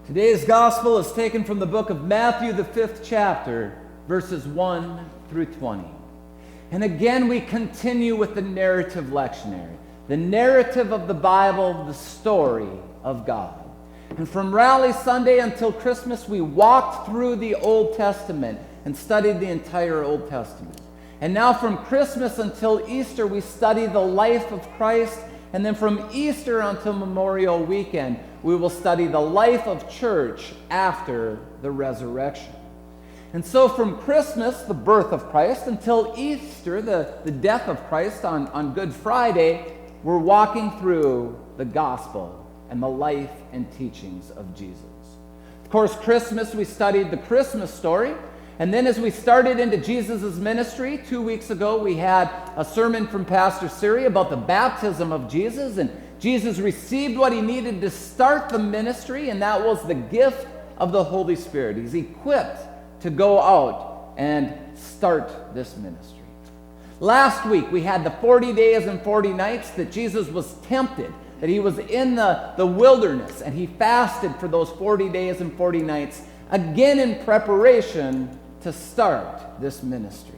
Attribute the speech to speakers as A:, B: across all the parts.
A: Today's gospel is taken from the book of Matthew, the 5th chapter, verses 1 through 20. And again, we continue with the narrative lectionary, the narrative of the Bible, the story of God. And from Rally Sunday until Christmas, we walked through the Old Testament and studied the entire Old Testament. And now from Christmas until Easter, we study the life of Christ. And then from Easter until Memorial Weekend, we will study the life of church after the resurrection. And so from Christmas, the birth of Christ, until Easter, the death of Christ on Good Friday, we're walking through the gospel and the life and teachings of Jesus. Of course, Christmas, we studied the Christmas story. And then as we started into Jesus' ministry, 2 weeks ago, we had a sermon from Pastor Siri about the baptism of Jesus. And Jesus received what he needed to start the ministry, and that was the gift of the Holy Spirit. He's equipped to go out and start this ministry. Last week, we had the 40 days and 40 nights that Jesus was tempted, that he was in the wilderness, and he fasted for those 40 days and 40 nights, again in preparation to start this ministry.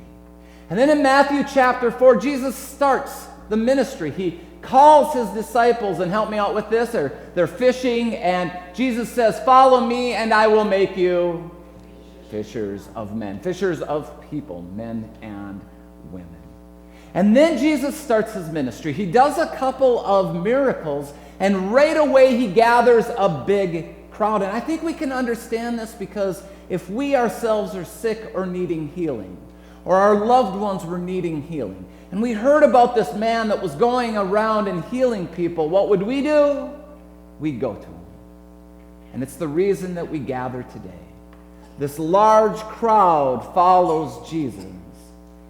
A: And then in Matthew chapter 4, Jesus starts the ministry. He calls his disciples, and help me out with this, they're fishing, and Jesus says, "Follow me, and I will make you fishers of men," fishers of people, men and women. And then Jesus starts his ministry. He does a couple of miracles, and right away he gathers a big crowd. And I think we can understand this because if we ourselves are sick or needing healing, or our loved ones were needing healing, and we heard about this man that was going around and healing people, what would we do? We'd go to him. And it's the reason that we gather today. This large crowd follows Jesus,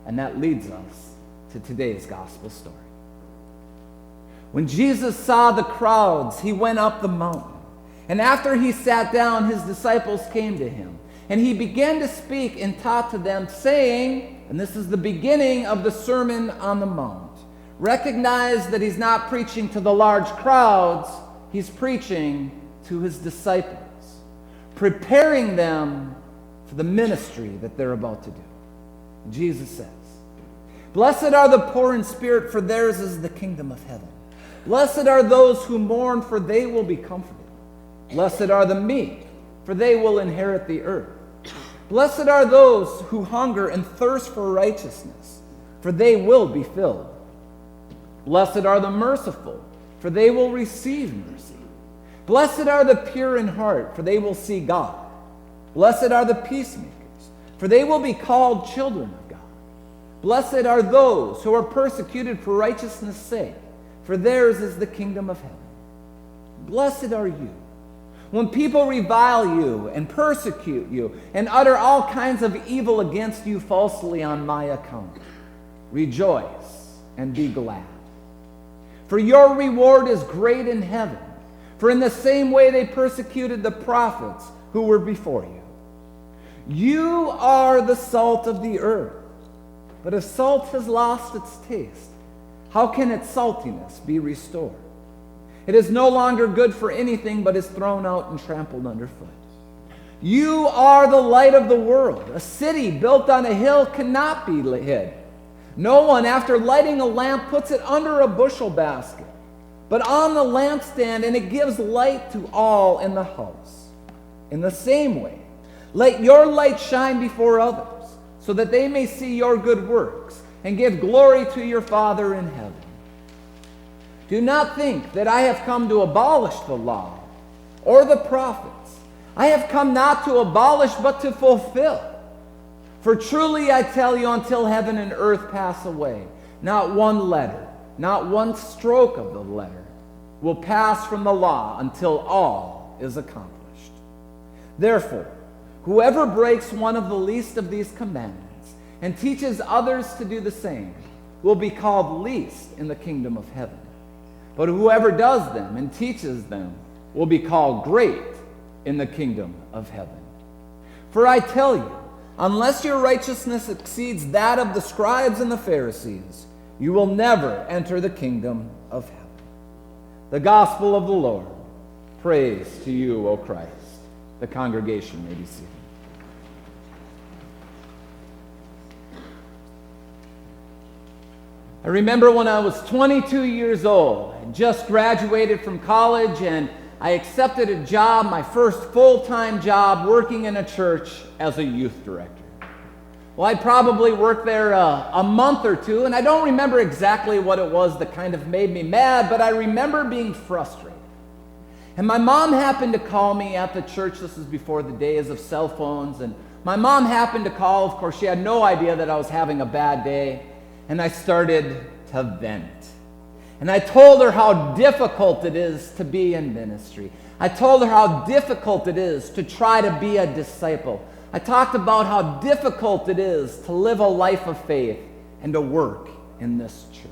A: and that leads us to today's gospel story. When Jesus saw the crowds, he went up the mountain. And after he sat down, his disciples came to him. And he began to speak and taught to them, saying, and this is the beginning of the Sermon on the Mount, recognize that he's not preaching to the large crowds, he's preaching to his disciples, preparing them for the ministry that they're about to do. Jesus says, "Blessed are the poor in spirit, for theirs is the kingdom of heaven. Blessed are those who mourn, for they will be comforted. Blessed are the meek, for they will inherit the earth. Blessed are those who hunger and thirst for righteousness, for they will be filled. Blessed are the merciful, for they will receive mercy. Blessed are the pure in heart, for they will see God. Blessed are the peacemakers, for they will be called children of God. Blessed are those who are persecuted for righteousness' sake, for theirs is the kingdom of heaven. Blessed are you when people revile you and persecute you and utter all kinds of evil against you falsely on my account. Rejoice and be glad. For your reward is great in heaven. For in the same way they persecuted the prophets who were before you. You are the salt of the earth. But if salt has lost its taste, how can its saltiness be restored? It is no longer good for anything, but is thrown out and trampled underfoot. You are the light of the world. A city built on a hill cannot be hid. No one, after lighting a lamp, puts it under a bushel basket, but on the lampstand, and it gives light to all in the house. In the same way, let your light shine before others, so that they may see your good works and give glory to your Father in heaven. Do not think that I have come to abolish the law or the prophets. I have come not to abolish, but to fulfill. For truly I tell you, until heaven and earth pass away, not one letter, not one stroke of the letter will pass from the law until all is accomplished. Therefore, whoever breaks one of the least of these commandments and teaches others to do the same will be called least in the kingdom of heaven. But whoever does them and teaches them will be called great in the kingdom of heaven. For I tell you, unless your righteousness exceeds that of the scribes and the Pharisees, you will never enter the kingdom of heaven." The gospel of the Lord. Praise to you, O Christ. The congregation may be seated. I remember when I was 22 years old, I just graduated from college, and I accepted a job, my first full-time job, working in a church as a youth director. Well, I probably worked there a month or two, and I don't remember exactly what it was that kind of made me mad, but I remember being frustrated. And my mom happened to call me at the church. This was before the days of cell phones, and my mom happened to call. Of course, she had no idea that I was having a bad day, and I started to vent. And I told her how difficult it is to be in ministry. I told her how difficult it is to try to be a disciple. I talked about how difficult it is to live a life of faith and to work in this church.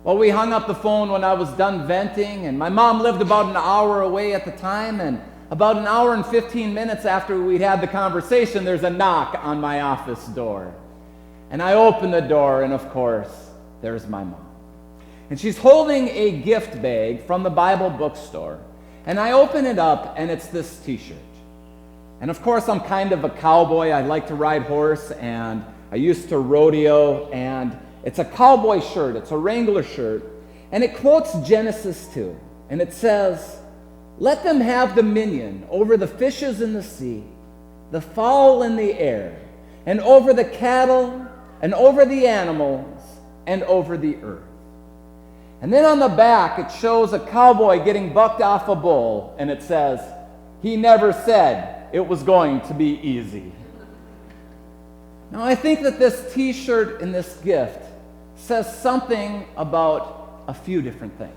A: Well, we hung up the phone when I was done venting, and my mom lived about an hour away at the time, and about an hour and 15 minutes after we'd had the conversation, there's a knock on my office door. And I open the door, and of course, there's my mom. And she's holding a gift bag from the Bible bookstore, and I open it up, and it's this t-shirt. And of course, I'm kind of a cowboy. I like to ride horse, and I used to rodeo, and it's a cowboy shirt. It's a Wrangler shirt, and it quotes Genesis 2, and it says, "Let them have dominion over the fishes in the sea, the fowl in the air, and over the cattle, and over the animals, and over the earth." And then on the back, it shows a cowboy getting bucked off a bull, and it says, "He never said it was going to be easy." Now, I think that this t-shirt and this gift says something about a few different things.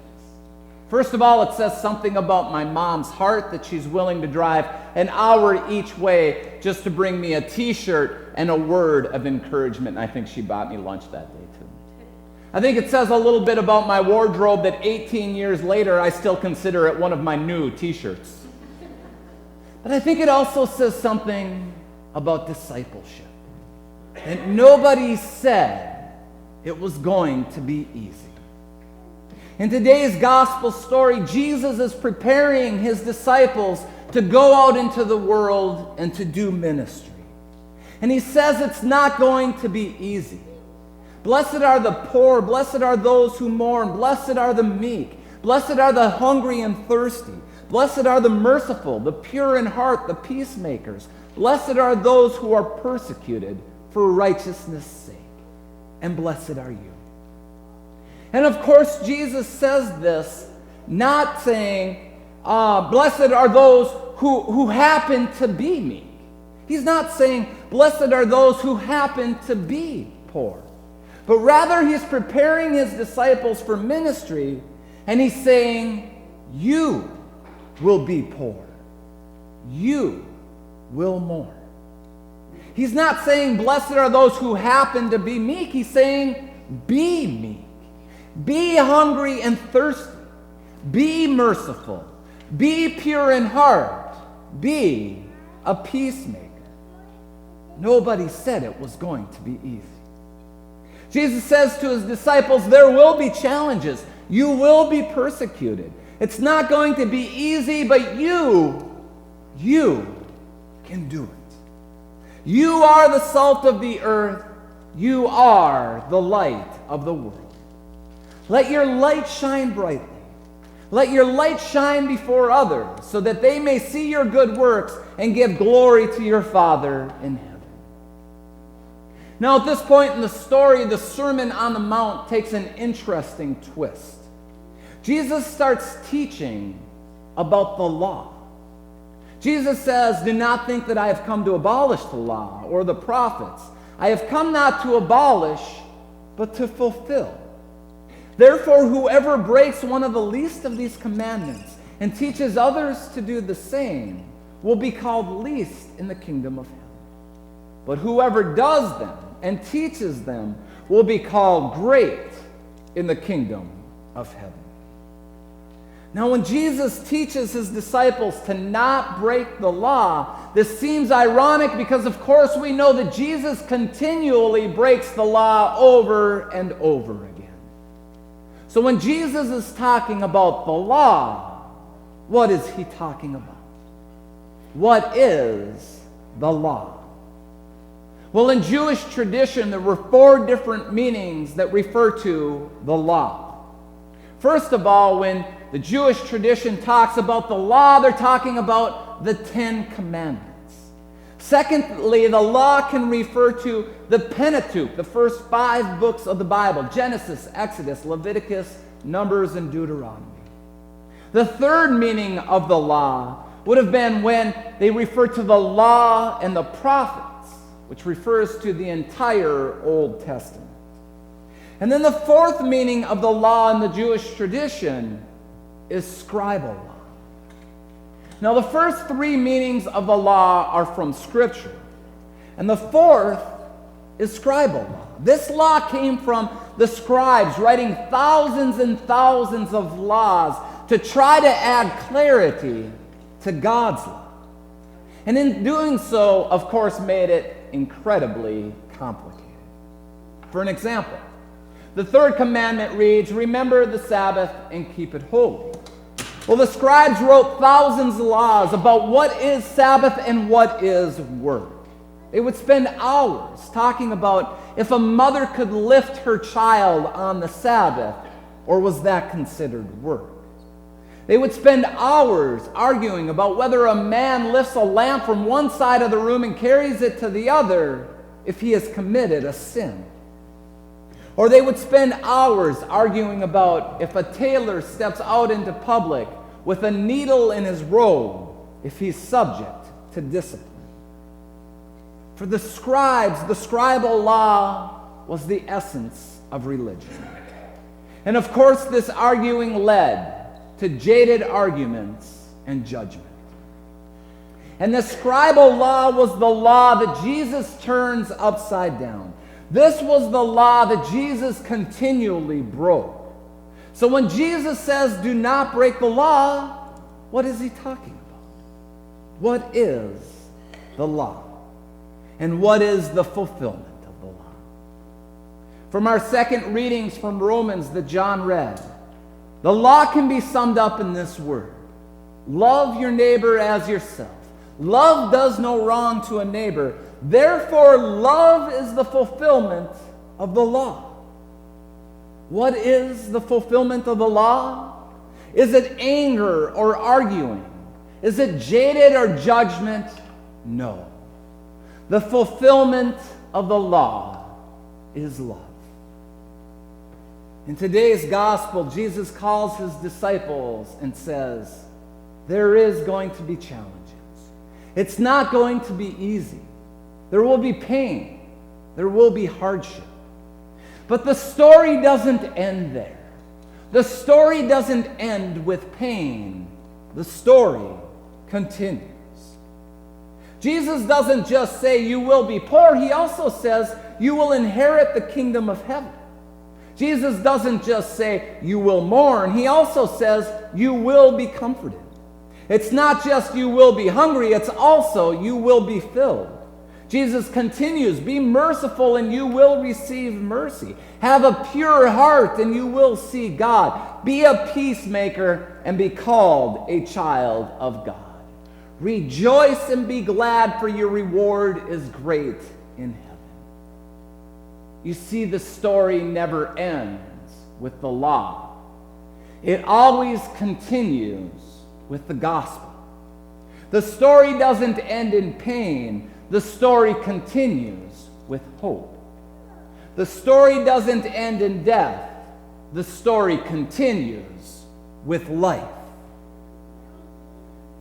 A: First of all, it says something about my mom's heart, that she's willing to drive an hour each way just to bring me a t-shirt and a word of encouragement. And I think she bought me lunch that day, too. I think it says a little bit about my wardrobe that 18 years later, I still consider it one of my new t-shirts. But I think it also says something about discipleship. And nobody said it was going to be easy. In today's gospel story, Jesus is preparing his disciples to go out into the world and to do ministry. And he says it's not going to be easy. Blessed are the poor, blessed are those who mourn, blessed are the meek, blessed are the hungry and thirsty, blessed are the merciful, the pure in heart, the peacemakers, blessed are those who are persecuted for righteousness' sake, and blessed are you. And of course, Jesus says this, not saying, blessed are those who happen to be meek. He's not saying, blessed are those who happen to be poor. But rather, he's preparing his disciples for ministry, and he's saying, you will be poor. You will mourn. He's not saying, blessed are those who happen to be meek. He's saying, be meek. Be hungry and thirsty. Be merciful. Be pure in heart. Be a peacemaker. Nobody said it was going to be easy. Jesus says to his disciples, there will be challenges. You will be persecuted. It's not going to be easy, but you can do it. You are the salt of the earth. You are the light of the world. Let your light shine brightly. Let your light shine before others, so that they may see your good works and give glory to your Father in heaven. Now, at this point in the story, the Sermon on the Mount takes an interesting twist. Jesus starts teaching about the law. Jesus says, do not think that I have come to abolish the law or the prophets. I have come not to abolish, but to fulfill. Therefore, whoever breaks one of the least of these commandments and teaches others to do the same will be called least in the kingdom of heaven. But whoever does them and teaches them will be called great in the kingdom of heaven. Now, when Jesus teaches his disciples to not break the law, this seems ironic because, of course, we know that Jesus continually breaks the law over and over again. So when Jesus is talking about the law, what is he talking about? What is the law? Well, in Jewish tradition, there were 4 different meanings that refer to the law. First of all, when the Jewish tradition talks about the law, they're talking about the 10 Commandments. Secondly, the law can refer to the Pentateuch, the first 5 books of the Bible: Genesis, Exodus, Leviticus, Numbers, and Deuteronomy. The third meaning of the law would have been when they refer to the law and the prophets, which refers to the entire Old Testament. And then the fourth meaning of the law in the Jewish tradition is scribal law. Now, the first 3 meanings of the law are from Scripture, and the fourth is scribal law. This law came from the scribes writing thousands and thousands of laws to try to add clarity to God's law. And in doing so, of course, made it incredibly complicated. For an example, the third commandment reads, "Remember the Sabbath and keep it holy." Well, the scribes wrote thousands of laws about what is Sabbath and what is work. They would spend hours talking about if a mother could lift her child on the Sabbath, or was that considered work. They would spend hours arguing about whether a man lifts a lamp from one side of the room and carries it to the other if he has committed a sin. Or they would spend hours arguing about if a tailor steps out into public with a needle in his robe, if he's subject to discipline. For the scribes, the scribal law was the essence of religion. And of course, this arguing led to jaded arguments and judgment. And the scribal law was the law that Jesus turns upside down. This was the law that Jesus continually broke. So when Jesus says, "Do not break the law," what is he talking about? What is the law? And what is the fulfillment of the law? From our second readings from Romans that John read, the law can be summed up in this word: love your neighbor as yourself. Love does no wrong to a neighbor. Therefore, love is the fulfillment of the law. What is the fulfillment of the law? Is it anger or arguing? Is it jaded or judgment? No. The fulfillment of the law is love. In today's gospel, Jesus calls his disciples and says, there is going to be challenges. It's not going to be easy. There will be pain. There will be hardship. But the story doesn't end there. The story doesn't end with pain. The story continues. Jesus doesn't just say you will be poor. He also says you will inherit the kingdom of heaven. Jesus doesn't just say you will mourn. He also says you will be comforted. It's not just you will be hungry. It's also you will be filled. Jesus continues, be merciful and you will receive mercy. Have a pure heart and you will see God. Be a peacemaker and be called a child of God. Rejoice and be glad, for your reward is great in heaven. You see, the story never ends with the law. It always continues with the gospel. The story doesn't end in pain. The story continues with hope. The story doesn't end in death. The story continues with life.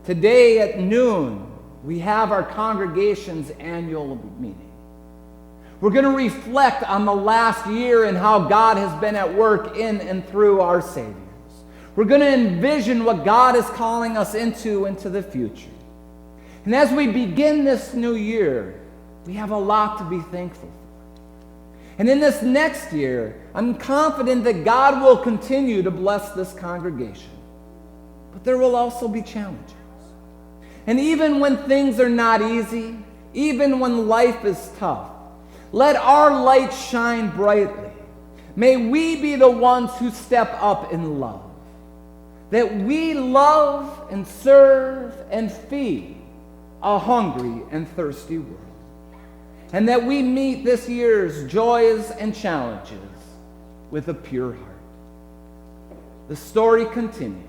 A: Today at noon, we have our congregation's annual meeting. We're going to reflect on the last year and how God has been at work in and through our Saviors. We're going to envision what God is calling us into the future. And as we begin this new year, we have a lot to be thankful for. And in this next year, I'm confident that God will continue to bless this congregation. But there will also be challenges. And even when things are not easy, even when life is tough, let our light shine brightly. May we be the ones who step up in love. That we love and serve and feed a hungry and thirsty world, and that we meet this year's joys and challenges with a pure heart. The story continues.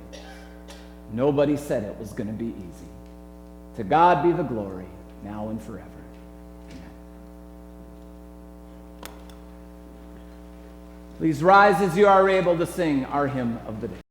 A: Nobody said it was going to be easy. To God be the glory, now and forever. Amen. Please rise as you are able to sing our hymn of the day.